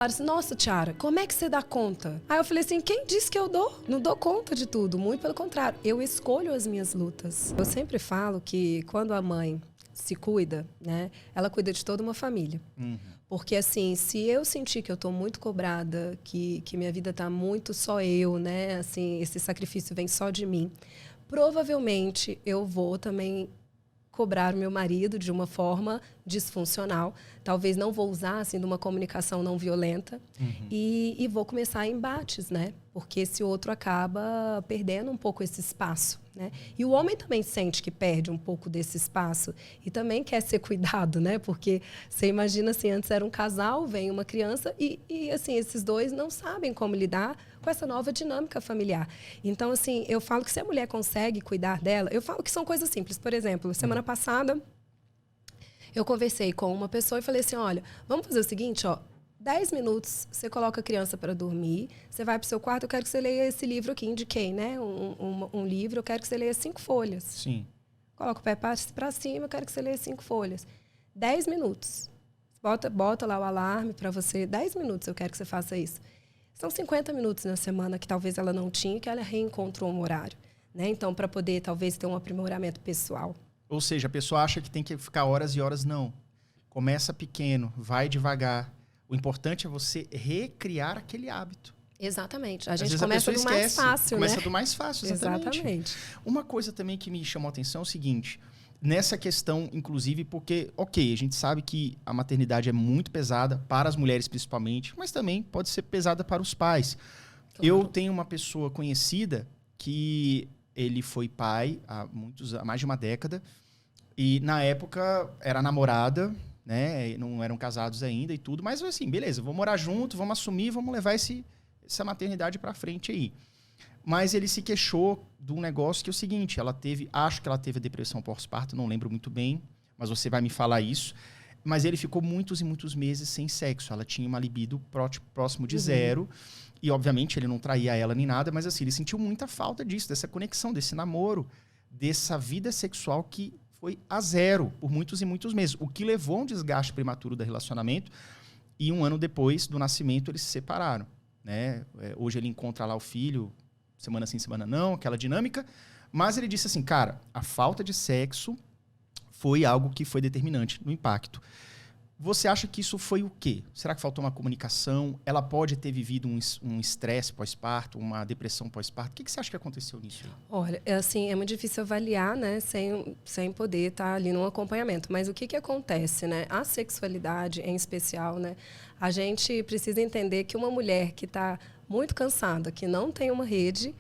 Assim, nossa, Tiara, como é que você dá conta? Aí eu falei assim, quem disse que eu dou? Não dou conta de tudo, muito pelo contrário. Eu escolho as minhas lutas. Eu sempre falo que quando a mãe se cuida, né, ela cuida de toda uma família. Porque assim, se eu sentir que eu estou muito cobrada, que minha vida está muito só eu, né, assim, esse sacrifício vem só de mim, provavelmente eu vou também cobrar o meu marido de uma forma disfuncional. Talvez não vou usar assim de uma comunicação não violenta e vou começar embates, né? Porque esse outro acaba perdendo um pouco esse espaço, né? E o homem também sente que perde um pouco desse espaço e também quer ser cuidado, né? Porque você imagina assim, antes era um casal, vem uma criança e assim, esses dois não sabem como lidar com essa nova dinâmica familiar. Então, assim, eu falo que se a mulher consegue cuidar dela, eu falo que são coisas simples. Por exemplo, semana passada, eu conversei com uma pessoa e falei assim, olha, vamos fazer o seguinte, ó, 10 minutos, você coloca a criança para dormir, você vai para o seu quarto, eu quero que você leia esse livro aqui, indiquei, né? Um livro, eu quero que você leia 5 folhas. Sim. Coloca o pé para cima, eu quero que você leia 5 folhas. 10 minutos. Bota lá o alarme para você. 10 minutos eu quero que você faça isso. São 50 minutos na semana que talvez ela não tinha, que ela reencontrou um horário, né? Então, para poder, talvez, ter um aprimoramento pessoal. Ou seja, a pessoa acha que tem que ficar horas e horas, não. Começa pequeno, vai devagar. O importante é você recriar aquele hábito. Exatamente. A Às gente vezes começa do mais fácil, né? Começa do mais fácil, exatamente. Exatamente. Uma coisa também que me chamou a atenção é o seguinte, nessa questão, inclusive, porque, ok, a gente sabe que a maternidade é muito pesada, para as mulheres principalmente, mas também pode ser pesada para os pais. Claro. Eu tenho uma pessoa conhecida que ele foi pai há mais de uma década, e na época era namorada, né? Não eram casados ainda e tudo, mas assim, beleza, vamos morar junto, vamos assumir, vamos levar essa maternidade para frente aí. Mas ele se queixou de um negócio que é o seguinte, acho que ela teve depressão pós-parto, não lembro muito bem, mas você vai me falar isso. Mas ele ficou muitos e muitos meses sem sexo. Ela tinha uma libido próximo de zero. E, obviamente, ele não traía ela nem nada, mas assim, ele sentiu muita falta disso, dessa conexão, desse namoro, dessa vida sexual que foi a zero por muitos e muitos meses. O que levou a um desgaste prematuro do relacionamento. E 1 ano depois do nascimento, eles se separaram. Né? Hoje ele encontra lá o filho, semana sim, semana não, aquela dinâmica. Mas ele disse assim, cara, a falta de sexo foi algo que foi determinante no impacto. Você acha que isso foi o quê? Será que faltou uma comunicação? Ela pode ter vivido um estresse pós-parto, uma depressão pós-parto? O que você acha que aconteceu nisso? Olha, assim, é muito difícil avaliar, né, sem poder estar ali no acompanhamento. Mas o que acontece, né? A sexualidade, em especial, né? A gente precisa entender que uma mulher que está muito cansada, que não tem uma rede,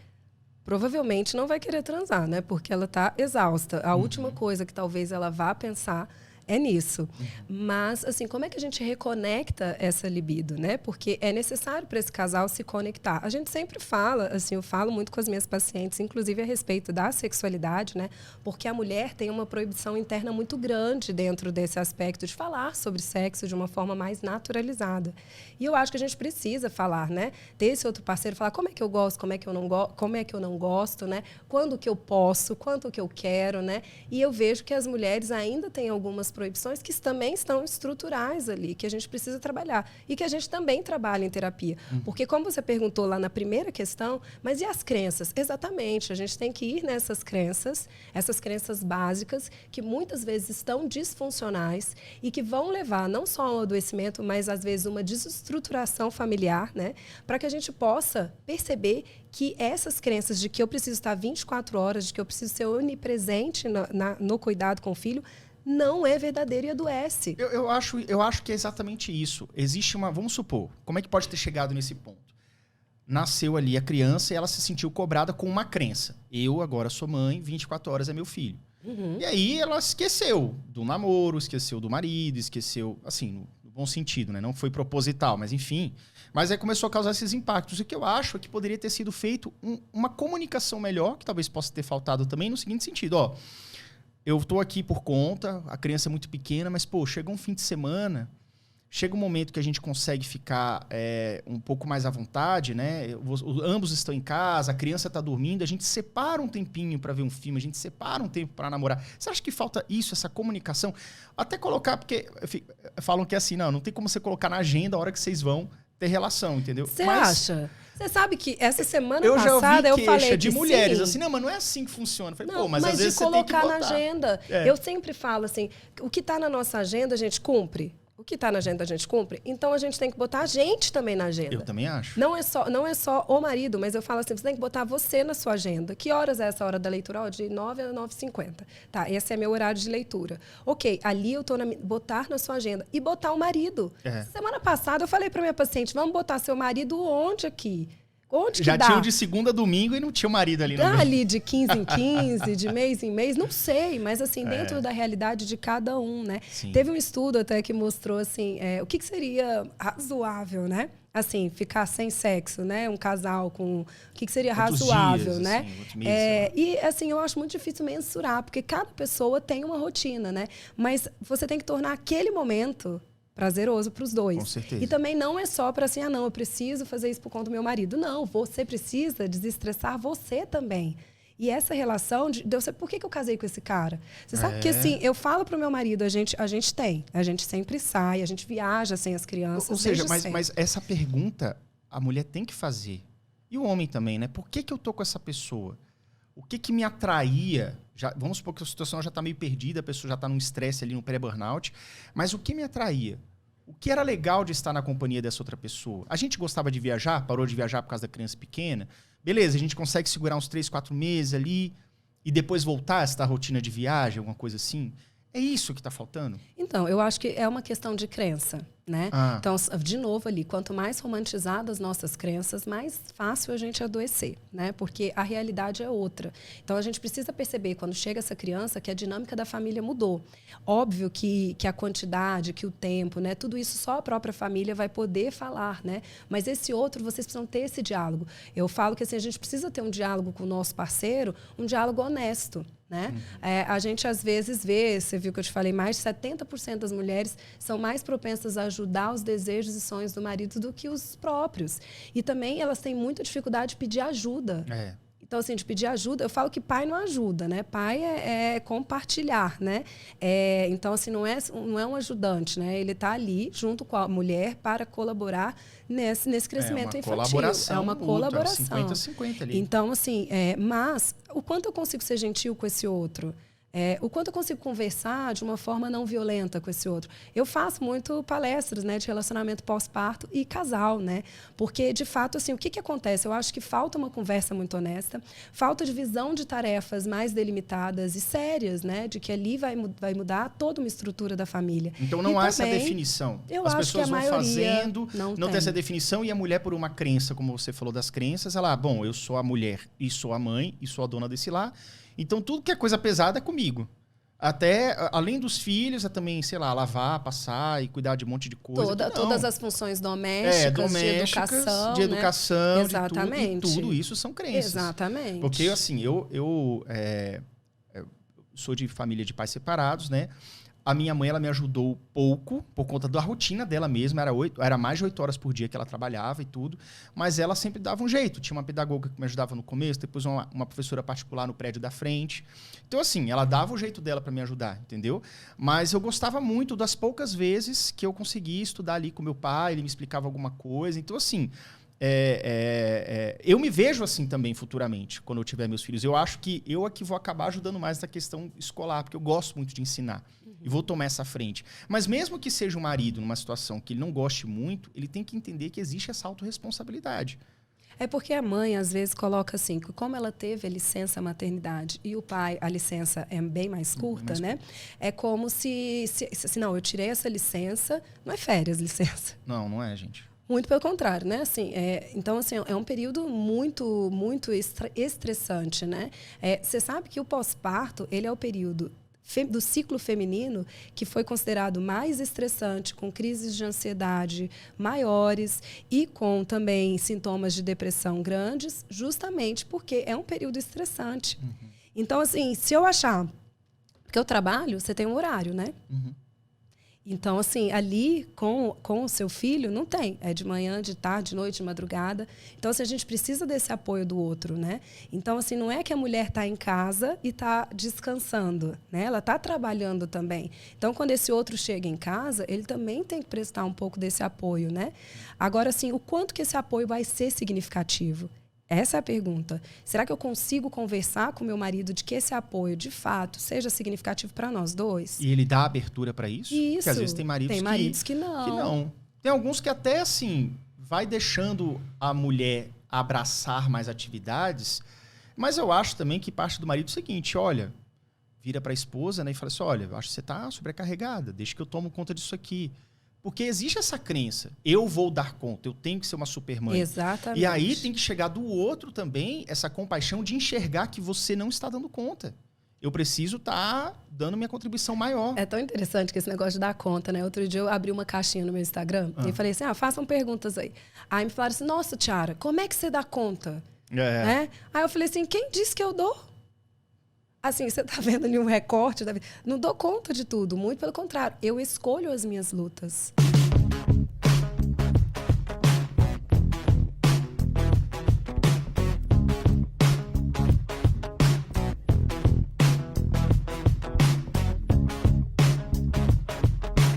provavelmente não vai querer transar, né? Porque ela está exausta. A última coisa que talvez ela vá pensar é nisso. Mas, assim, como é que a gente reconecta essa libido, né? Porque é necessário para esse casal se conectar. A gente sempre fala, assim, eu falo muito com as minhas pacientes, inclusive a respeito da sexualidade, né? Porque a mulher tem uma proibição interna muito grande dentro desse aspecto de falar sobre sexo de uma forma mais naturalizada. E eu acho que a gente precisa falar, né? Ter esse outro parceiro, falar como é que eu gosto, como é que eu não gosto, né? Quando que eu posso, quanto que eu quero, né? E eu vejo que as mulheres ainda têm algumas proibições que também estão estruturais ali, que a gente precisa trabalhar. E que a gente também trabalha em terapia. Porque como você perguntou lá na primeira questão, mas e as crenças? Exatamente, a gente tem que ir nessas crenças, essas crenças básicas, que muitas vezes estão disfuncionais e que vão levar não só a um adoecimento, mas às vezes uma desestruturação familiar, né? Para que a gente possa perceber que essas crenças de que eu preciso estar 24 horas, de que eu preciso ser onipresente no cuidado com o filho, não é verdadeiro e adoece. Eu acho que é exatamente isso. Existe vamos supor, como é que pode ter chegado nesse ponto? Nasceu ali a criança e ela se sentiu cobrada com uma crença. Eu agora sou mãe, 24 horas é meu filho. E aí ela esqueceu do namoro, esqueceu do marido, esqueceu, assim, no bom sentido, né? Não foi proposital, mas enfim. Mas aí começou a causar esses impactos. O que eu acho é que poderia ter sido feito uma comunicação melhor, que talvez possa ter faltado também, no seguinte sentido, ó. Eu estou aqui por conta, a criança é muito pequena, mas, pô, chega um fim de semana, chega um momento que a gente consegue ficar um pouco mais à vontade, né? Ambos estão em casa, a criança está dormindo, a gente separa um tempinho para ver um filme, a gente separa um tempo para namorar. Você acha que falta isso, essa comunicação? Até colocar, porque falam que é assim, não tem como você colocar na agenda a hora que vocês vão ter relação, entendeu? Você acha? Você sabe que essa semana eu passada já ouvi eu falei de mulheres, sim. assim, não, mas não é assim que funciona. Eu falei, Não, pô, mas às vezes de você tem que colocar botar. na agenda. Eu sempre falo assim, o que está na nossa agenda a gente cumpre. O que está na agenda a gente cumpre. Então a gente tem que botar a gente também na agenda. Eu também acho. Não é só o marido, mas eu falo assim, você tem que botar você na sua agenda. Que horas é essa hora da leitura? Ó, de 9 a 9h50. Tá, esse é meu horário de leitura. Ok, ali eu estou botar na sua agenda. E botar o marido. Semana passada eu falei para minha paciente, vamos botar seu marido onde aqui? Onde que já dá? tinham de segunda a domingo e não tinha o marido ali no meio. Ali de 15 em 15, de mês em mês, não sei, mas assim, dentro da realidade de cada um, né? Sim. Teve um estudo até que mostrou assim, o que seria razoável, né? Assim, ficar sem sexo, né? Um casal com... O que seria razoável, dias, né? Assim, mês, e assim, eu acho muito difícil mensurar, porque cada pessoa tem uma rotina, né? Mas você tem que tornar aquele momento prazeroso para os dois. Com certeza. E também não é só para assim, não, eu preciso fazer isso por conta do meu marido. Não, você precisa desestressar você também. E essa relação de eu sei por que eu casei com esse cara. Você sabe que assim, eu falo pro meu marido, a gente sempre sai, a gente viaja sem as crianças. Ou seja, mas essa pergunta a mulher tem que fazer. E o homem também, né? Por que eu tô com essa pessoa? O que me atraía? Vamos supor que a situação já está meio perdida, a pessoa já está num estresse ali, no pré-burnout. Mas o que me atraía? O que era legal de estar na companhia dessa outra pessoa? A gente gostava de viajar, parou de viajar por causa da criança pequena. Beleza, a gente consegue segurar uns 3, 4 meses ali e depois voltar a essa rotina de viagem, alguma coisa assim. É isso que está faltando? Então, eu acho que é uma questão de crença, né? Então, de novo ali, quanto mais romantizadas nossas crenças, mais fácil a gente adoecer, né? Porque a realidade é outra. Então, a gente precisa perceber, quando chega essa criança, que a dinâmica da família mudou. Óbvio que a quantidade, que o tempo, né? Tudo isso só a própria família vai poder falar, né? Mas esse outro, vocês precisam ter esse diálogo. Eu falo que assim, a gente precisa ter um diálogo com o nosso parceiro, um diálogo honesto. Né? A gente, às vezes, vê, você viu que eu te falei, mais de 70% das mulheres são mais propensas a ajudar os desejos e sonhos do marido do que os próprios. E também elas têm muita dificuldade de pedir ajuda. Então, assim, de pedir ajuda, eu falo que pai não ajuda, né? Pai é compartilhar, né? Então, assim, não é um ajudante, né? Ele está ali, junto com a mulher, para colaborar nesse crescimento infantil. É uma colaboração. 50-50 ali. Então, assim, mas o quanto eu consigo ser gentil com esse outro? O quanto eu consigo conversar de uma forma não violenta com esse outro. Eu faço muito palestras, né, de relacionamento pós-parto e casal, né? Porque, de fato, assim, o que acontece? Eu acho que falta uma conversa muito honesta, falta divisão de tarefas mais delimitadas e sérias, né? De que ali vai mudar toda uma estrutura da família. Então não há essa definição. As pessoas vão fazendo, não tem essa definição, e a mulher, por uma crença, como você falou das crenças, ela, bom, eu sou a mulher e sou a mãe e sou a dona desse lar. Então, tudo que é coisa pesada é comigo. Até, além dos filhos, é também, sei lá, lavar, passar e cuidar de um monte de coisa. Todas as funções domésticas, de educação, exatamente. De tudo isso são crenças. Exatamente. Porque, assim, eu sou de família de pais separados, né? A minha mãe, ela me ajudou pouco, por conta da rotina dela mesma. Era mais de 8 horas por dia que ela trabalhava e tudo. Mas ela sempre dava um jeito. Tinha uma pedagoga que me ajudava no começo, depois uma professora particular no prédio da frente. Então, assim, ela dava o jeito dela para me ajudar, entendeu? Mas eu gostava muito das poucas vezes que eu conseguia estudar ali com meu pai, ele me explicava alguma coisa. Então, assim, eu me vejo assim também futuramente, quando eu tiver meus filhos. Eu acho que eu é que vou acabar ajudando mais na questão escolar, porque eu gosto muito de ensinar. E vou tomar essa frente. Mas mesmo que seja um marido numa situação que ele não goste muito, ele tem que entender que existe essa autorresponsabilidade. É porque a mãe, às vezes, coloca assim, que como ela teve a licença maternidade e o pai, a licença é bem mais curta, né? É como se não, eu tirei essa licença, não é férias licença. Não é, gente. Muito pelo contrário, né? Assim, então, assim, é um período muito, muito estressante, né? Você sabe que o pós-parto, ele é o período do ciclo feminino que foi considerado mais estressante, com crises de ansiedade maiores e com também sintomas de depressão grandes, justamente porque é um período estressante. Então, assim, se eu achar... Porque eu trabalho, você tem um horário, né? Então, assim, ali com o seu filho, não tem. É de manhã, de tarde, de noite, de madrugada. Então, assim, a gente precisa desse apoio do outro, né? Então, assim, não é que a mulher está em casa e está descansando, né? Ela está trabalhando também. Então, quando esse outro chega em casa, ele também tem que prestar um pouco desse apoio, né? Agora, assim, o quanto que esse apoio vai ser significativo? Essa é a pergunta. Será que eu consigo conversar com meu marido de que esse apoio, de fato, seja significativo para nós dois? E ele dá abertura para isso? Isso. Porque às vezes tem maridos que não. Que não. Tem alguns que até, assim, vai deixando a mulher abraçar mais atividades, mas eu acho também que parte do marido é o seguinte, olha, vira para a esposa, né, e fala assim, olha, eu acho que você está sobrecarregada, deixa que eu tomo conta disso aqui. Porque existe essa crença, eu vou dar conta, eu tenho que ser uma supermãe. Exatamente. E aí tem que chegar do outro também essa compaixão de enxergar que você não está dando conta. Eu preciso estar dando minha contribuição maior. É tão interessante que esse negócio de dar conta, né? Outro dia eu abri uma caixinha no meu Instagram e falei assim, façam perguntas aí. Aí me falaram assim, nossa, Tiara, como é que você dá conta? Né? Aí eu falei assim, quem disse que eu dou? Assim, você tá vendo ali um recorte da vida. Não dou conta de tudo, muito pelo contrário. Eu escolho as minhas lutas.